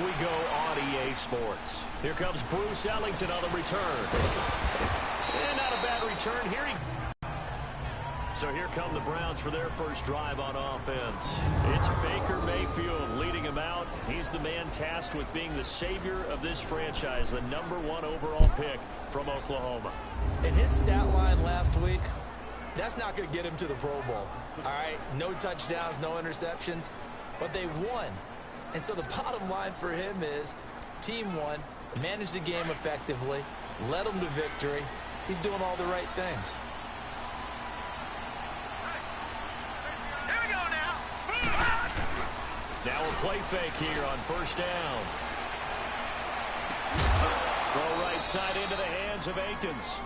we go on EA Sports. Here comes Bruce Ellington on the return. And not a bad return here. So here come the Browns for their first drive on offense. It's Baker Mayfield leading him out. He's the man tasked with being the savior of this franchise, the #1 overall pick from Oklahoma. And his stat line last week, that's not going to get him to the Pro Bowl. All right, no touchdowns, no interceptions, but they won. And so the bottom line for him is team won, managed the game effectively, led them to victory. He's doing all the right things. Now a play fake here on first down. Throw right side into the hands of Akins.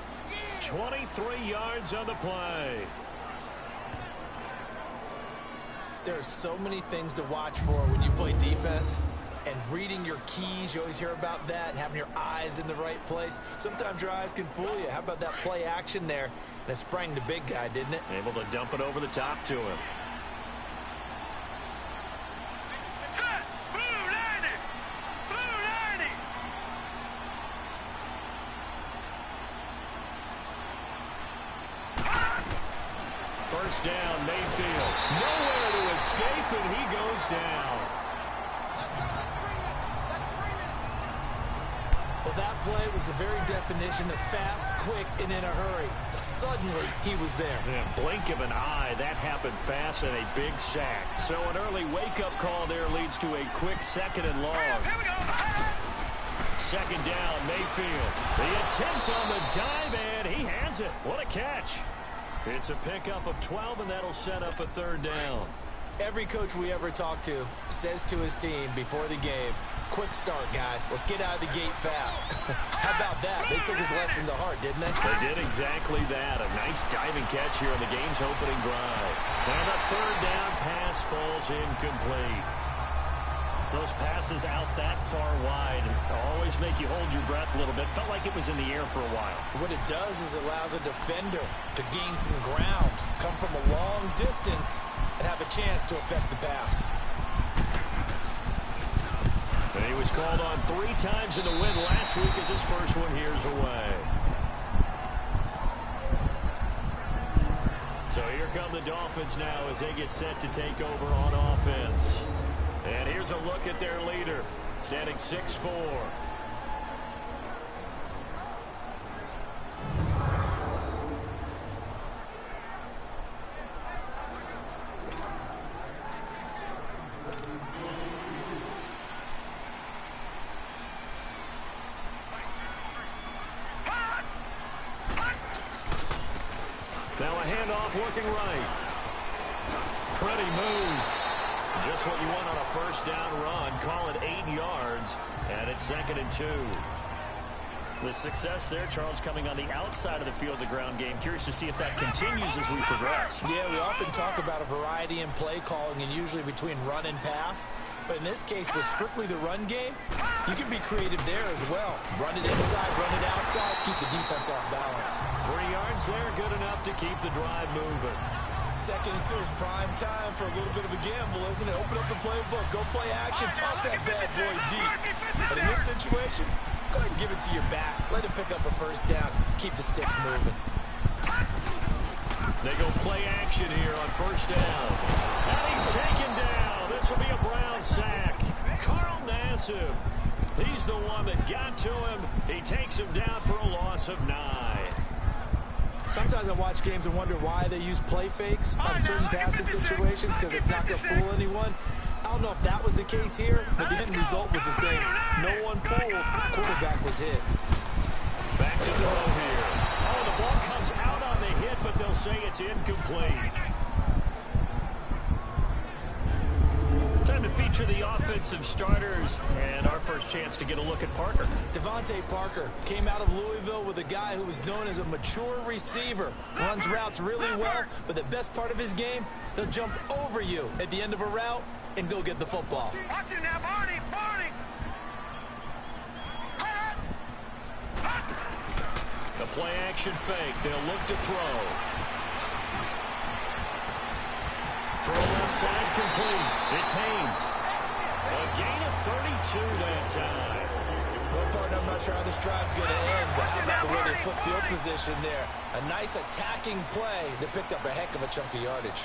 23 yards on the play. There are so many things to watch for when you play defense. And reading your keys, you always hear about that, and having your eyes in the right place. Sometimes your eyes can fool you. How about that play action there? And it sprang the big guy, didn't it? Able to dump it over the top to him. First down, Mayfield. Nowhere to escape, and he goes down. Well, that play was the very definition of fast, quick, and in a hurry. Suddenly, he was there. Yeah, blink of an eye, that happened fast and a big sack. So an early wake-up call there leads to a quick second and long. Second down, Mayfield. The attempt on the dive, and he has it. What a catch. It's a pickup of 12, and that'll set up a third down. Every coach we ever talk to says to his team before the game, quick start, guys. Let's get out of the gate fast. How about that? They took his lesson to heart, didn't they? They did exactly that. A nice diving catch here on the game's opening drive. And a third down pass falls incomplete. Those passes out that far wide always make you hold your breath a little bit. Felt like it was in the air for a while. What it does is it allows a defender to gain some ground, come from a long distance, and have a chance to affect the pass. And he was called on 3 times in the win last week as his first one here's away. So here come the Dolphins now as they get set to take over on offense. And here's a look at their leader, standing 6'4". Now a handoff working right. Pretty move. Just what you want on a first down run. Call it 8 yards, and it's 2nd and 2. The success there, Charles, coming on the outside of the field, the ground game. Curious to see if that continues as we progress. Yeah, we often talk about a variety in play calling and usually between run and pass. But in this case, with strictly the run game, you can be creative there as well. Run it inside, run it outside, keep the defense off balance. 3 yards there, good enough to keep the drive moving. 2nd and 2 is prime time for a little bit of a gamble, isn't it? Open up the playbook, go play action, toss that bad boy deep. But in this situation, go ahead and give it to your back. Let him pick up a first down, keep the sticks moving. They go play action here on first down. And he's taken down. This will be a Brown sack. Carl Nassib. He's the one that got to him. He takes him down for a loss of 9. Sometimes I watch games and wonder why they use play fakes on certain passing situations because it's not going to fool anyone. I don't know if that was the case here, but the end result was the same. No one fooled. The quarterback was hit. Back to throw here. Oh, the ball comes out on the hit, but they'll say it's incomplete. Time to feature the offensive starters, and our first chance to get a look at Parker. Devontae Parker came out of Louisville with a guy who was known as a mature receiver. Runs routes really well, but the best part of his game, he'll jump over you at the end of a route and go get the football. Watch it now, Barney, Barney! The play action fake. They'll look to throw. Throw left side complete. It's Haynes. A gain of 32 that time. Well, partner, I'm not sure how this drive's going to end, but how about the way they flip field position there? A nice attacking play that picked up a heck of a chunk of yardage.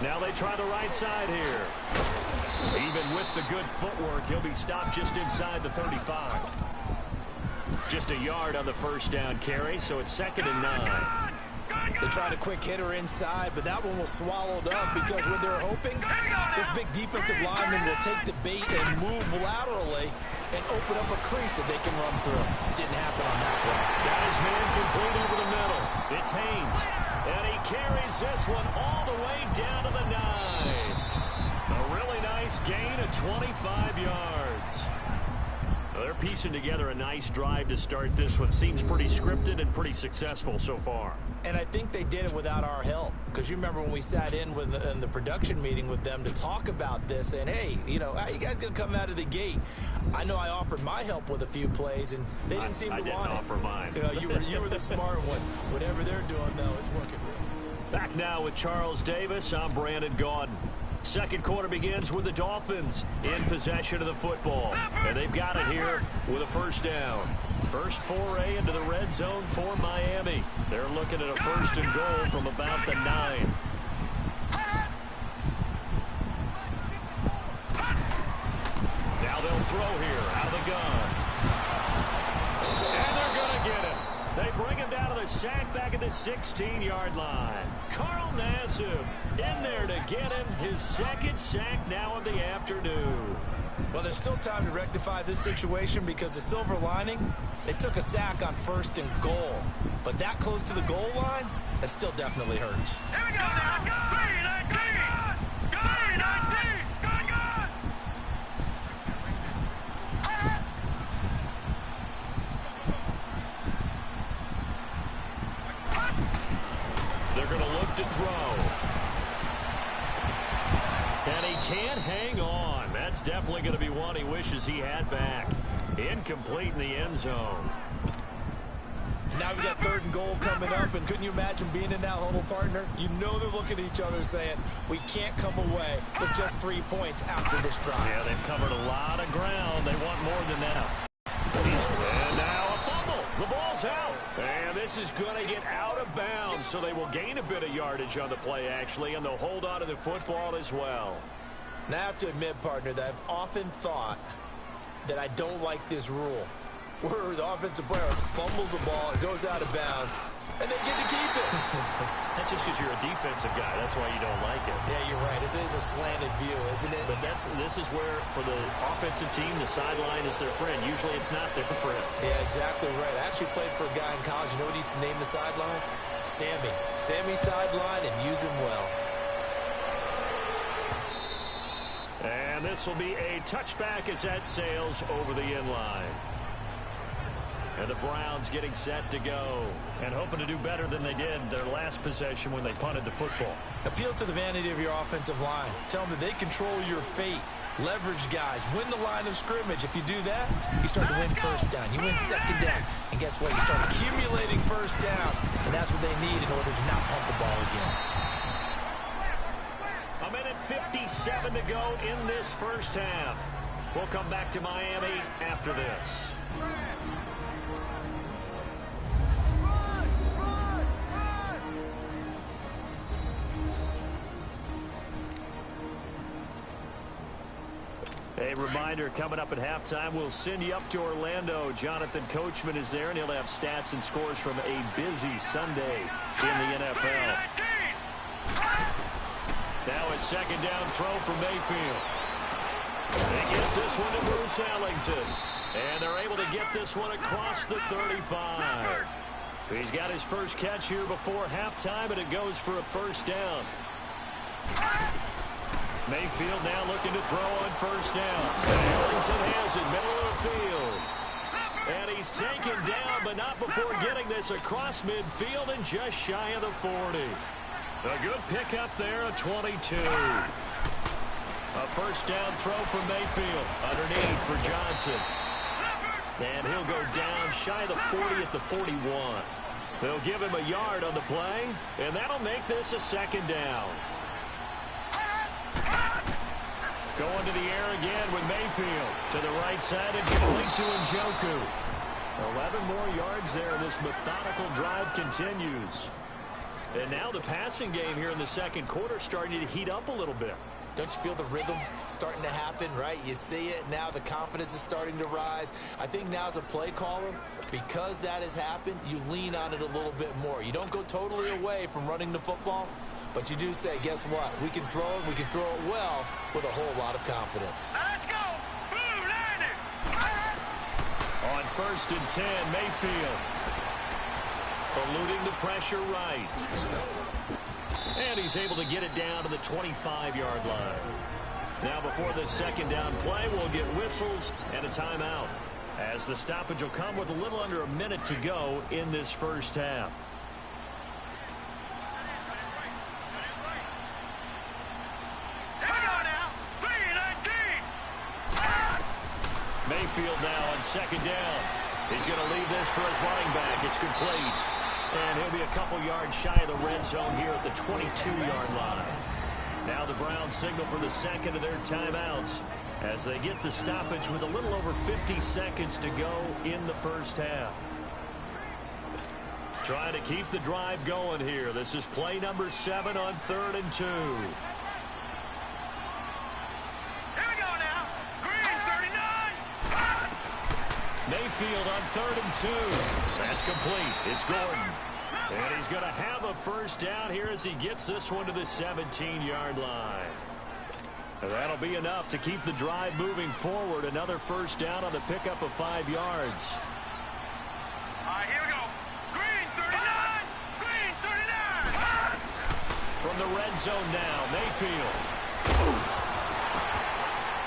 Now they try the right side here. Even with the good footwork, he'll be stopped just inside the 35. Just a yard on the first down carry, so it's 2nd and 9. They tried a quick hitter inside, but that one was swallowed up because what they're hoping, this big defensive lineman will take the bait and move laterally and open up a crease that they can run through. Didn't happen on that play. Got his man complete over the middle. It's Haynes. And he carries this one all the way down to the 9. A really nice gain of 25 yards. Well, they're piecing together a nice drive to start this one. Seems pretty scripted and pretty successful so far. And I think they did it without our help. Because you remember when we sat in the production meeting with them to talk about this, and hey, you know, how you guys going to come out of the gate? I know I offered my help with a few plays, and they didn't seem to want it. I didn't offer mine. You know, you were the smart one. Whatever they're doing, though, it's working. Back now with Charles Davis. I'm Brandon Gaudin. Second quarter begins with the Dolphins in possession of the football. And they've got it here with a first down. First foray into the red zone for Miami. They're looking at a 1st and goal from about the 9. Now they'll throw here out of the gun. And they're going to get it. They bring him down to the sack back at the 16-yard line. Carl Nassib in there to get him his 2nd sack now of the afternoon. Well, there's still time to rectify this situation because the silver lining, they took a sack on 1st and goal. But that close to the goal line, that still definitely hurts. Here we go now. Green 19. Green 19. They're going to look to throw. And he can't hang on. That's definitely going to be one he wishes he had back. Incomplete in the end zone. Now we got 3rd and goal coming up, and couldn't you imagine being in that huddle, partner? You know they're looking at each other saying, we can't come away with just 3 points after this drive. Yeah, they've covered a lot of ground. They want more than that. And now a fumble. The ball's out. And this is going to get out of bounds, so they will gain a bit of yardage on the play, actually, and they'll hold on to the football as well. Now I have to admit, partner, that I've often thought that I don't like this rule, where the offensive player fumbles the ball, it goes out of bounds, and they get to keep it. That's just because you're a defensive guy. That's why you don't like it. Yeah, you're right. It is a slanted view, isn't it? But this is where, for the offensive team, the sideline is their friend. Usually it's not their friend. Yeah, exactly right. I actually played for a guy in college. You know what he used to name the sideline? Sammy. Sammy sideline, and use him well. And this will be a touchback as that sails over the inline. And the Browns getting set to go and hoping to do better than they did their last possession when they punted the football. Appeal to the vanity of your offensive line. Tell them that they control your fate. Leverage guys. Win the line of scrimmage. If you do that, you start to win 1st down. You win 2nd down. And guess what? You start accumulating 1st downs. And that's what they need in order to not pump the ball again. A minute 57 to go in this first half. We'll come back to Miami after this. A reminder, coming up at halftime, we'll send you up to Orlando. Jonathan Coachman is there, and he'll have stats and scores from a busy Sunday in the NFL. Now a 2nd down throw for Mayfield. He gets this one to Bruce Ellington. And they're able to get this one across the 35. He's got his first catch here before halftime, and it goes for a 1st down. Mayfield now looking to throw on 1st down. Ellington has it, middle of the field. And he's taken down, but not before getting this across midfield and just shy of the 40. A good pickup there, a 22. A 1st down throw for Mayfield. Underneath for Johnson. And he'll go down shy of the 40 at the 41. They'll give him a yard on the play, and that'll make this a 2nd down. Going to the air again with Mayfield. To the right side and complete to Njoku. 11 more yards there, and this methodical drive continues. And now the passing game here in the second quarter starting to heat up a little bit. Don't you feel the rhythm starting to happen, right? You see it now, the confidence is starting to rise. I think now as a play caller, because that has happened, you lean on it a little bit more. You don't go totally away from running the football, but you do say, guess what? We can throw it, we can throw it well with a whole lot of confidence. Let's go. Blue landed. On 1st and 10, Mayfield. Eluding the pressure right. And he's able to get it down to the 25-yard line. Now before this second down play, we'll get whistles and a timeout, as the stoppage will come with a little under a minute to go in this first half. Here we go now. 3-19. Mayfield now on second down. He's going to leave this for his running back. It's complete. And he'll be a couple yards shy of the red zone here at the 22-yard line. Now the Browns signal for the second of their timeouts as they get the stoppage with a little over 50 seconds to go in the first half. Trying to keep the drive going here. This is play number 7 on 3rd and 2. Here we go now. Green 39. Mayfield on 3rd and 2. That's complete. It's Gordon. And he's going to have a first down here as he gets this one to the 17-yard line. And that'll be enough to keep the drive moving forward. Another first down on the pickup of 5 yards. All right, here we go. Green 39. Green 39. From the red zone now, Mayfield.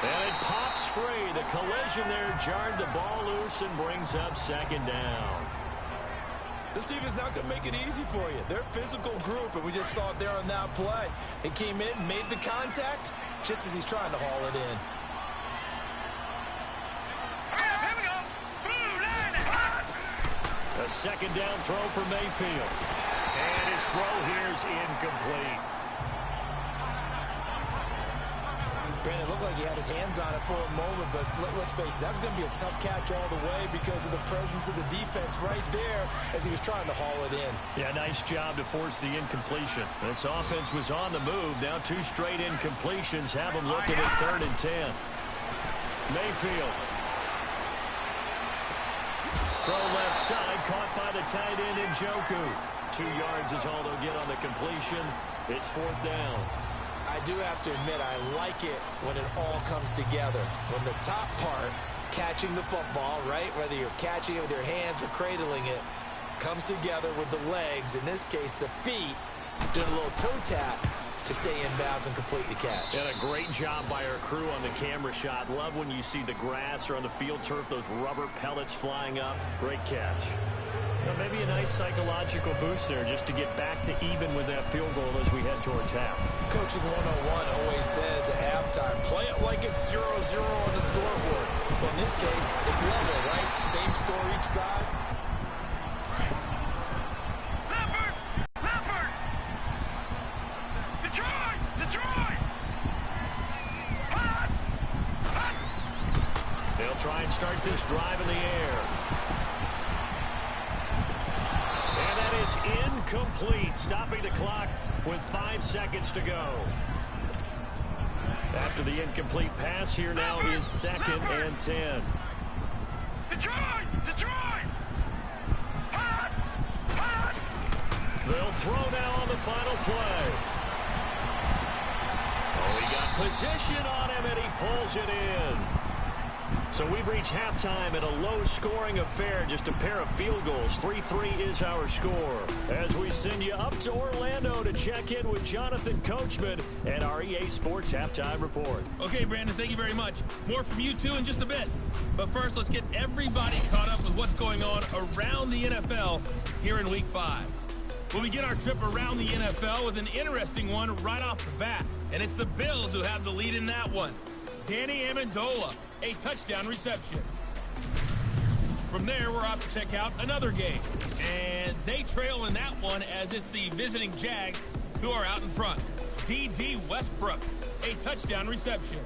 And it pops free. The collision there jarred the ball loose and brings up second down. This team is not going to make it easy for you. They're a physical group, and we just saw it there on that play. It came in, made the contact, just as he's trying to haul it in. Here we go. Blue landed. A second down throw for Mayfield. And his throw here is incomplete. Brandon, it looked like he had his hands on it for a moment, but let's face it, that was going to be a tough catch all the way because of the presence of the defense right there as he was trying to haul it in. Yeah, nice job to force the incompletion. This offense was on the move. Now 2 straight incompletions have them looking at 3rd and 10. Mayfield. Throw left side, caught by the tight end Njoku. 2 yards is all they'll get on the completion. It's 4th down. I do have to admit, I like it when it all comes together. When the top part, catching the football, right, whether you're catching it with your hands or cradling it, comes together with the legs, in this case the feet, doing a little toe tap to stay in bounds and complete the catch. And a great job by our crew on the camera shot. Love when you see the grass or on the field turf, those rubber pellets flying up. Great catch. Well, maybe a nice psychological boost there just to get back to even with that field goal as we head towards half. Coaching 101 always says at halftime, play it like it's 0-0 on the scoreboard. Well, in this case, it's level, right? Same score each side. Leopard. Leopard. Detroit. Detroit. Hot. Hot. They'll try and start this drive in the air. And that is incomplete, stopping the clock with 5 seconds to go. After the incomplete pass, here now is 2nd and 10. Detroit. Detroit. Hot. Hot. They'll throw now on the final play. Oh, he got position on him, and he pulls it in. So we've reached halftime at a low-scoring affair, just a pair of field goals. 3-3 is our score. As we send you up to Orlando to check in with Jonathan Coachman and our EA Sports Halftime Report. Okay, Brandon, thank you very much. More from you two in just a bit. But first, let's get everybody caught up with what's going on around the NFL here in Week 5. We'll begin our trip around the NFL with an interesting one right off the bat. And it's the Bills who have the lead in that one. Danny Amendola, a touchdown reception. From there, we're off to check out another game. And they trail in that one as it's the visiting Jags who are out in front. D.D. Westbrook a touchdown reception.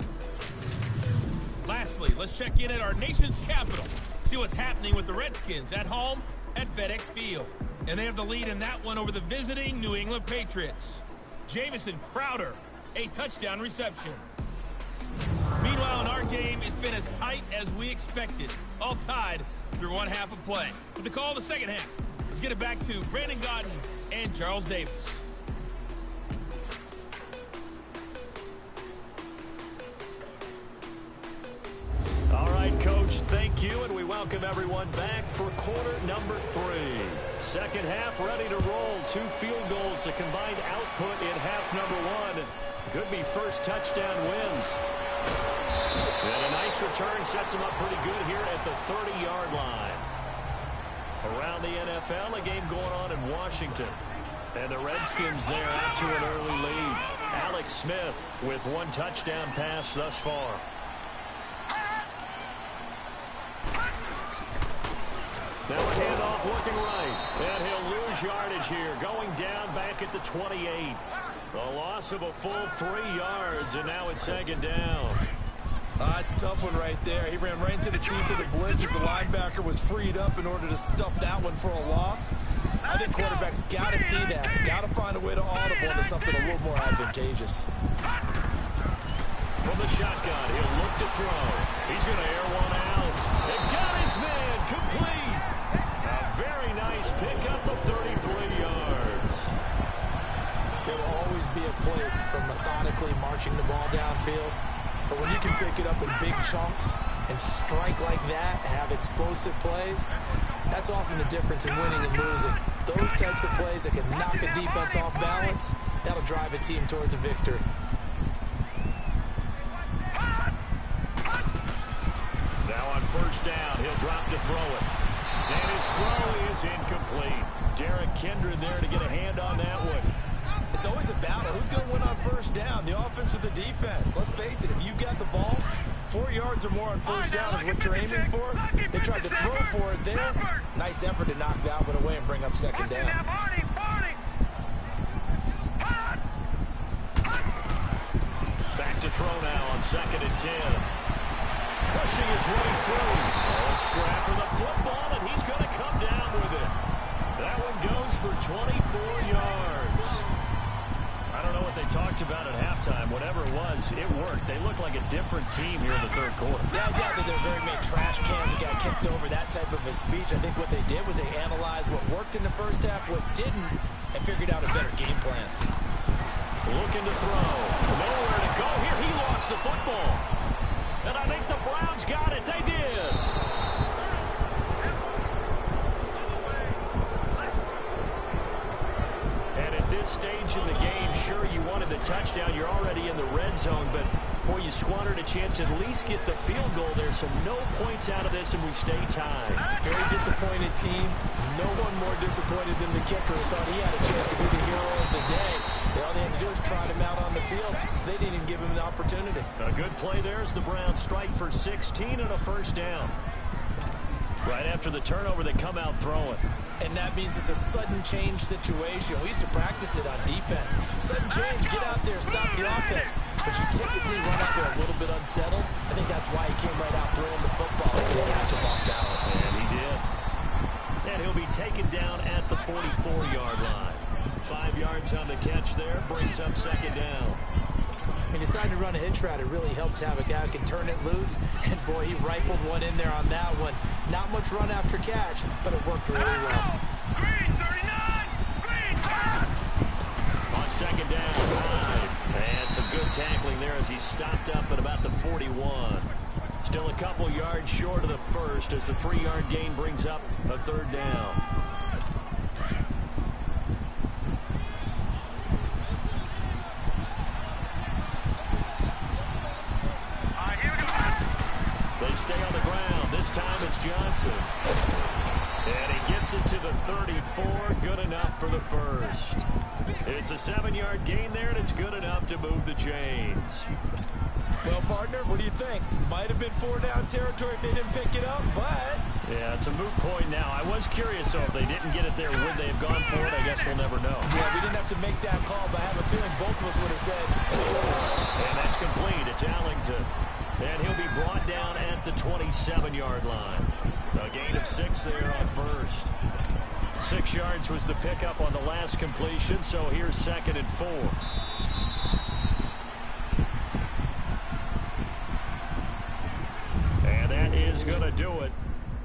Lastly, let's check in at our nation's capital. See what's happening with the Redskins at home at FedEx Field. And they have the lead in that one over the visiting New England Patriots. Jamison Crowder, a touchdown reception. Meanwhile, in our game, it's been as tight as we expected. All tied through one half of play. With the call of the second half, let's get it back to Brandon Godden and Charles Davis. All right, Coach, thank you, and we welcome everyone back for quarter number 3. Second half ready to roll. 2 field goals, a combined output in half number 1. Could be first touchdown wins. And a nice return sets them up pretty good here at the 30-yard line. Around the NFL, a game going on in Washington. And the Redskins there out to an early lead. Alex Smith with 1 touchdown pass thus far. Now a handoff looking right. And he'll lose yardage here. Going down back at the 28. A loss of a full 3 yards, and now it's second down. It's a tough one right there. He ran right into the teeth of the blitz as the linebacker was freed up in order to stuff that one for a loss. I think quarterbacks got to see that. Got to find a way to audible into something a little more advantageous. From the shotgun, he'll look to throw. He's going to air one out. And got his man complete. A very nice pickup of 33 yards. There will always be a place for methodically marching the ball downfield. But when you can pick it up in big chunks and strike like that, have explosive plays, that's often the difference in winning and losing. Those types of plays that can knock a defense off balance, that'll drive a team towards a victory. Now on first down, he'll drop to throw it. And his throw is incomplete. Derek Kindred there to get a hand on that one. It's always a battle. Who's going to win on first down, the offense or the defense? Let's face it, if you've got the ball, 4 yards or more on first down is what you're aiming for. They tried to throw for it there. Nice effort to knock that one away and bring up second down. Back to throw now on 2nd and 10. Pushing his way through. Oh, scrap for the football, and he's going to come down with it. That one goes for 24 yards. I don't know what they talked about at halftime. Whatever it was, it worked. They look like a different team here in the third quarter. Yeah, I doubt that there are very many trash cans that got kicked over, that type of a speech. I think what they did was they analyzed what worked in the first half, what didn't, and figured out a better game plan. Looking to throw. Nowhere to go here. He lost the football. And I think the Browns got it. They did. And at this stage in the game, sure, you wanted the touchdown. You're already in the red zone, but, boy, you squandered a chance to at least get the field goal there, so no points out of this, and we stay tied. Very disappointed team. No one more disappointed than the kicker who thought he had a chance to be the hero of the day. All they had to do is trot him out on the field. They didn't even give him an opportunity. A good play there as the Browns strike for 16 and a first down. Right after the turnover, they come out throwing. And that means it's a sudden change situation. We used to practice it on defense. Sudden change, get out there, stop the offense. But you typically run out there a little bit unsettled. I think that's why he came right out throwing the football and didn't catch him off balance. And he did. And he'll be taken down at the 44-yard line. 5 yards on the catch there, brings up second down. He decided to run a hitch route. It really helped to have a guy who can turn it loose. And, boy, he rifled one in there on that one. Not much run after catch, but it worked really well. Green 39! Green 5! On second down, and some good tackling there as he stopped up at about the 41. Still a couple yards short of the first as the 3-yard gain brings up a third down. They stay on the ground. This time it's Johnson. And he gets it to the 34. Good enough for the first. It's a 7-yard gain there, and it's good enough to move the chains. Well, partner, what do you think? Might have been 4-down territory if they didn't pick it up, but Yeah, it's a moot point now. I was curious, so if they didn't get it there, would they have gone for it? I guess we'll never know. Yeah, we didn't have to make that call, but I have a feeling both of us would have said. And that's complete. It's Allington. And he'll be brought down at the 27-yard line. A gain of 6 there on first. 6 yards was the pickup on the last completion, so here's 2nd and 4. And that is going to do it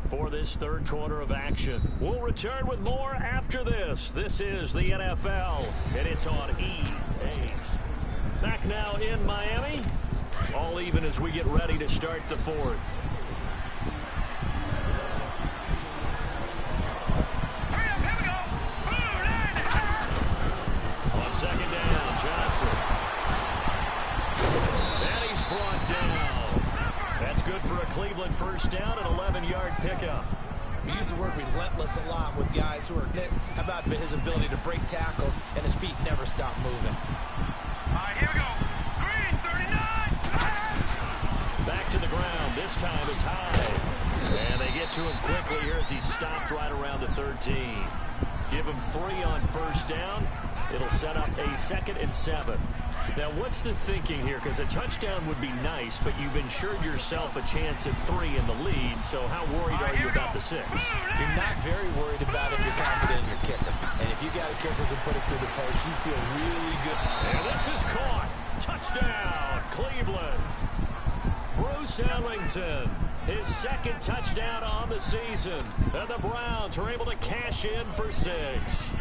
for this third quarter of action. We'll return with more after this. This is the NFL, and it's on EA. Back now in Miami. All even as we get ready to start the fourth. On 2nd down, Johnson. And he's brought down. That's good for a Cleveland first down, an 11-yard pickup. We use the word relentless a lot with guys who are how about his ability to break tackles and his feet never stop moving. All right, here we go. Green, 39. Back to the ground. This time it's high. And they get to him quickly here as he stopped right around the 13. Give him 3 on first down. It'll set up a 2nd and 7. Now, what's the thinking here? Because a touchdown would be nice, but you've ensured yourself a chance at 3 in the lead, so how worried are you about the 6? You're not very worried about if you're confident in your kicker. And if you got a kicker who can put it through the post, you feel really good. And this is caught. Touchdown, Cleveland. Bruce Ellington, his 2nd touchdown on the season. And the Browns are able to cash in for 6.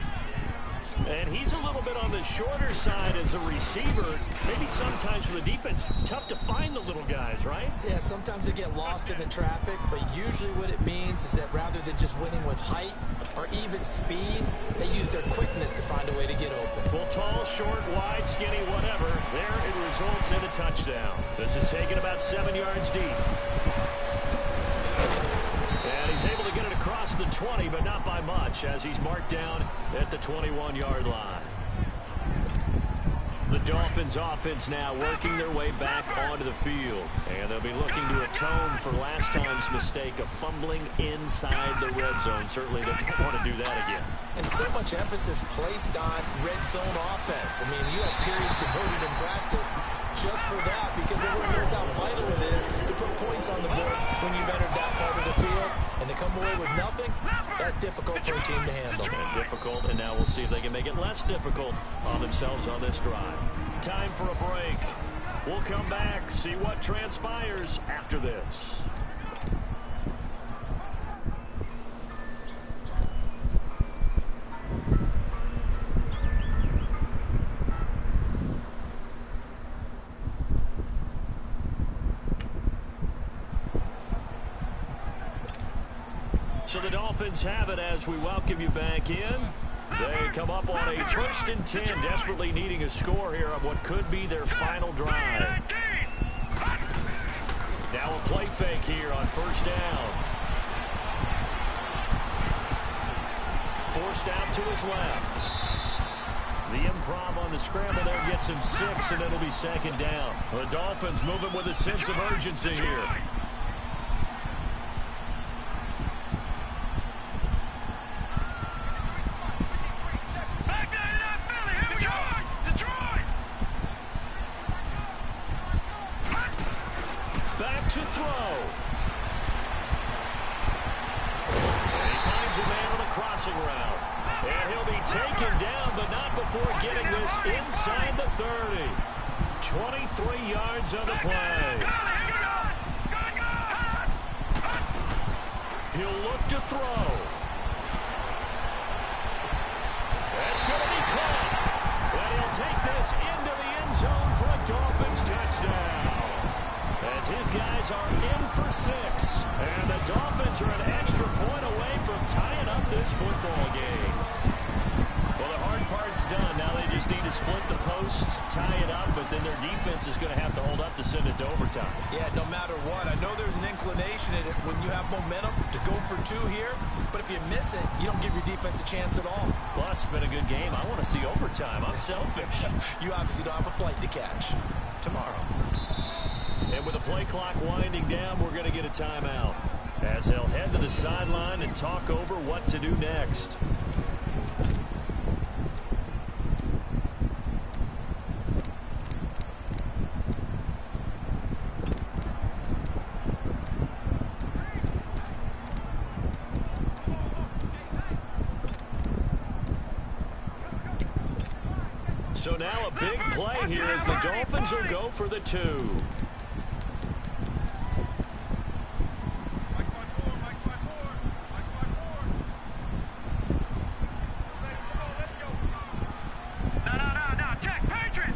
And he's a little bit on the shorter side as a receiver. Maybe sometimes for the defense, tough to find the little guys, right? Yeah, sometimes they get lost in the traffic, but usually what it means is that rather than just winning with height or even speed, they use their quickness to find a way to get open. Well, tall, short, wide, skinny, whatever. There it results in a touchdown. This is taken about 7 yards deep. And he's able to get it across the 20, but not by much, as he's marked down at the 21-yard line. The Dolphins offense now working their way back onto the field. And they'll be looking to atone for last time's mistake of fumbling inside the red zone. Certainly they don't want to do that again. And so much emphasis placed on red zone offense. I mean, you have periods devoted in practice just for that because everyone knows how vital it is to put points on the board when you've entered that part of the field. And to come away with nothing, that's difficult for a team to handle. And difficult, and now we'll see if they can make it less difficult on themselves on this drive. Time for a break. We'll come back, see what transpires after this. So the Dolphins have it as we welcome you back in. They come up on a 1st and 10, desperately needing a score here on what could be their final drive. Now a play fake here on 1st down. Forced out to his left. The improv on the scramble there gets him 6, and it'll be 2nd down. The Dolphins moving with a sense of urgency here. To throw. And he finds a man on the crossing route. And he'll be taken down, but not before getting this inside the 30. 23 yards on the play. He'll look to throw. That's going to be caught. And he'll take this into the end zone for a Dolphins touchdown. As his guys are in for 6. And the Dolphins are an extra point away from tying up this football game. Well, the hard part's done. Now they just need to split the posts, tie it up, but then their defense is going to have to hold up to send it to overtime. Yeah, no matter what. I know there's an inclination in it when you have momentum to go for 2 here, but if you miss it, you don't give your defense a chance at all. Plus, it's been a good game. I want to see overtime. I'm selfish. You obviously don't have a flight to catch. Tomorrow. And with the play clock winding down, we're going to get a timeout. as they'll head to the sideline and talk over what to do next. So now a big play here as the Dolphins will go for the 2. Now, check, Patriot!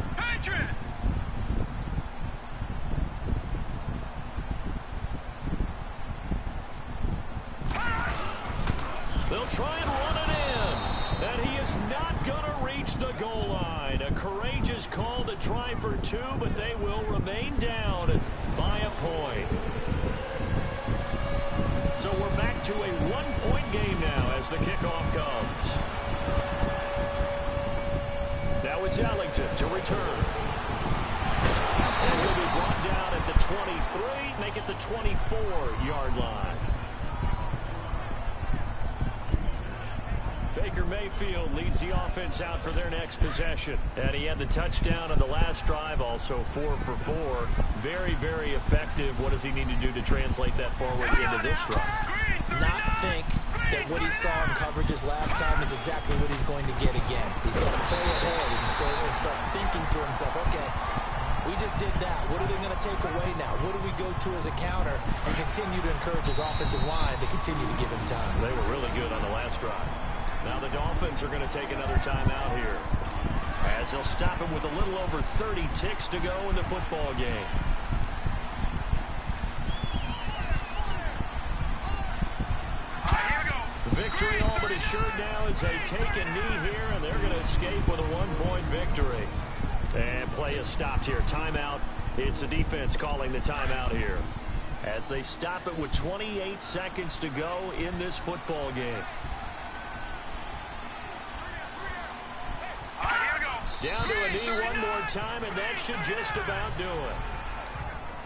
They'll try and run it in. And he is not going to reach the goal line. A courageous call to try for 2, but they will remain down by a point. So we're back to a 1-point game now as the kickoff comes. Now it's Ellington to return. And he'll be brought down at the 23, make it the 24-yard line. Baker Mayfield leads the offense out for their next possession. And he had the touchdown on the last drive, also 4 for 4. Very, very effective. What does he need to do to translate that forward into this drive? Not think that what he saw in coverages last time is exactly what he's going to get again. He's got to play ahead and start thinking to himself, okay, we just did that. What are they going to take away now? What do we go to as a counter? And continue to encourage his offensive line to continue to give him time. They were really good on the last drive. Now the Dolphins are going to take another timeout here, as they'll stop him with a little over 30 ticks to go in the football game. Victory all but assured now as they take a knee here, and they're going to escape with a 1-point victory. And play is stopped here. Timeout. It's the defense calling the timeout here, as they stop it with 28 seconds to go in this football game. Down to a knee one more time, and that should just about do it.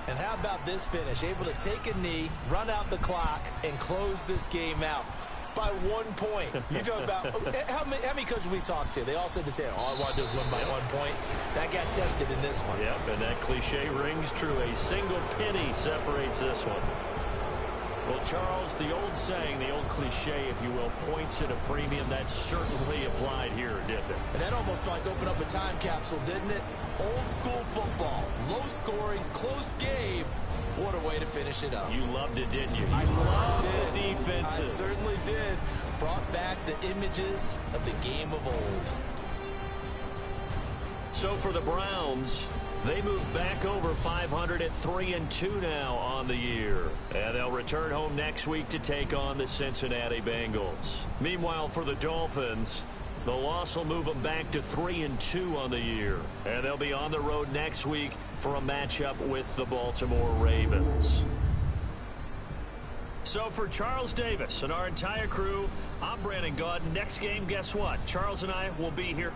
And how about this finish? Able to take a knee, run out the clock, and close this game out by 1 point. You talk about how many coaches we talked to? They all said the same. All I want to do is win by 1 point. That got tested in this one. Yep, and that cliche rings true. A single penny separates this one. Well, Charles, the old saying, the old cliche, if you will, points at a premium, that certainly applied here, didn't it? And that almost felt like opened up a time capsule, didn't it? Old school football, low scoring, close game. What a way to finish it up. You loved it, didn't you? I loved did. The defensive. I certainly did. Brought back the images of the game of old. So for the Browns, they move back over 500 at 3-2 now on the year. And they'll return home next week to take on the Cincinnati Bengals. Meanwhile, for the Dolphins, the loss will move them back to 3-2 on the year. And they'll be on the road next week for a matchup with the Baltimore Ravens. So for Charles Davis and our entire crew, I'm Brandon Gaudin. Next game, guess what? Charles and I will be here.